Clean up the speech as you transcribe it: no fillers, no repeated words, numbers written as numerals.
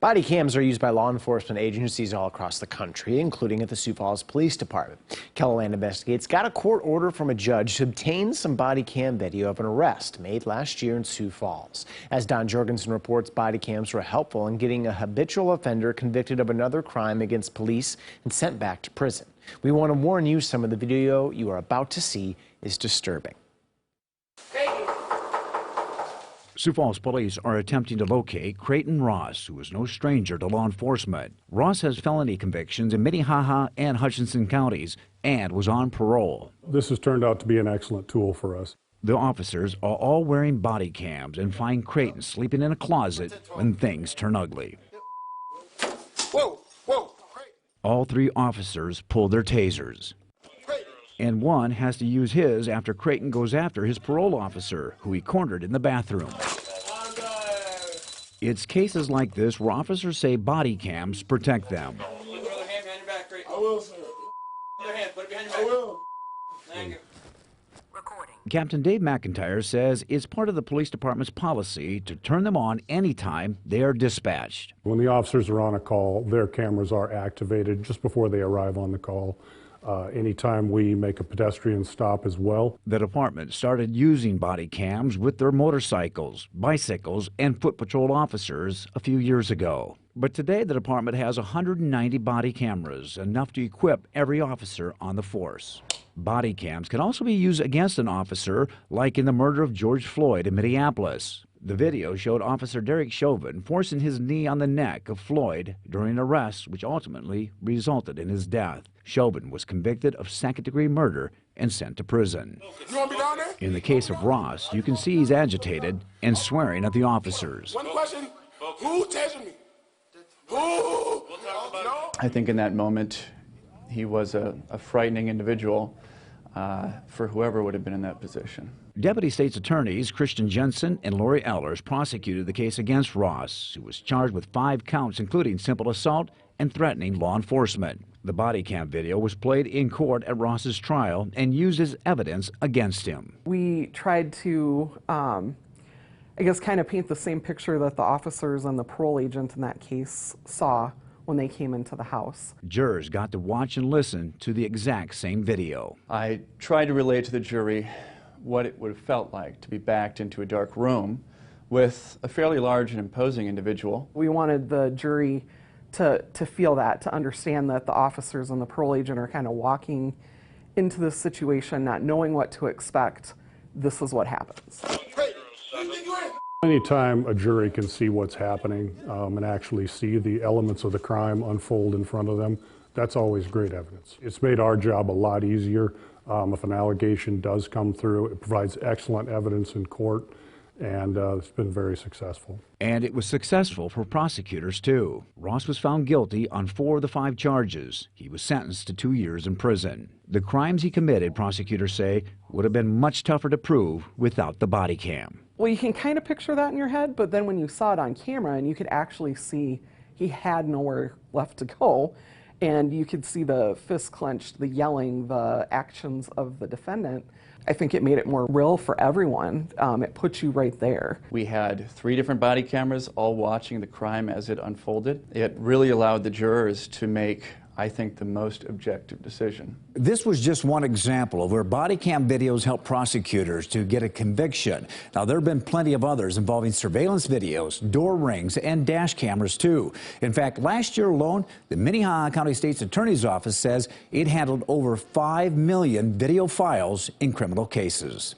Body cams are used by law enforcement agencies all across the country, including at the Sioux Falls Police Department. Kellerland Investigates got a court order from a judge to obtain some body cam video of an arrest made last year in Sioux Falls. As Don Jorgensen reports, body cams were helpful in getting a habitual offender convicted of another crime against police and sent back to prison. We want to warn you, some of the video you are about to see is disturbing. Sioux Falls police are attempting to locate Creighton Ross, who is no stranger to law enforcement. Ross has felony convictions in Minnehaha and Hutchinson counties and was on parole. This has turned out to be an excellent tool for us. The officers are all wearing body cams and find Creighton sleeping in a closet when things turn ugly. Whoa, whoa. All three officers pull their tasers. And one has to use his after Creighton goes after his parole officer, who he cornered in the bathroom. It's cases like this where officers say body cams protect them. I will, sir. I will. Thank you. Captain Dave McIntyre says it's part of the police department's policy to turn them on anytime they are dispatched. When the officers are on a call, their cameras are activated just before they arrive on the call. Anytime we make a pedestrian stop as well. The department started using body cams with their motorcycles, bicycles, and foot patrol officers a few years ago. But today the department has 190 body cameras, enough to equip every officer on the force. Body cams can also be used against an officer, like in the murder of George Floyd in Minneapolis. The video showed Officer Derek Chauvin forcing his knee on the neck of Floyd during an arrest, which ultimately resulted in his death. Chauvin was convicted of second-degree murder and sent to prison. You want me down there? In the case of Ross, you can see he's agitated and swearing at the officers. One question. Who tasered me? Who? No. I think in that moment, he was a frightening individual for whoever would have been in that position. Deputy State's Attorneys Christian JENSEN and Lori EHLERS prosecuted the case against Ross, who was charged with 5 counts, including simple assault and threatening law enforcement. The body cam video was played in court at Ross's trial and used as evidence against him. We tried to, I guess, kind of paint the same picture that the officers and the parole agent in that case saw when they came into the house. Jurors got to watch and listen to the exact same video. I tried to relate to the jury what it would have felt like to be backed into a dark room with a fairly large and imposing individual. We wanted the jury to feel that, to understand that the officers and the parole agent are kind of walking into this situation, not knowing what to expect. This is what happens. Anytime a jury can see what's happening and actually see the elements of the crime unfold in front of them, that's always great evidence. It's made our job a lot easier. If an allegation does come through, it provides excellent evidence in court, and it's been very successful. And it was successful for prosecutors, too. Ross was found guilty on 4 of the 5 charges. He was sentenced to 2 years in prison. The crimes he committed, prosecutors say, would have been much tougher to prove without the body cam. Well, you can kind of picture that in your head, but then when you saw it on camera and you could actually see he had nowhere left to go, and you could see the fist clenched, the yelling, the actions of the defendant, I think it made it more real for everyone. It puts you right there. We had 3 different body cameras all watching the crime as it unfolded. It really allowed the jurors to make, I think, the most objective decision. This was just one example of where body cam videos help prosecutors to get a conviction. Now, there have been plenty of others involving surveillance videos, door rings, and dash cameras, too. In fact, last year alone, the Minnehaha County State's Attorney's Office says it handled over 5 million video files in criminal cases.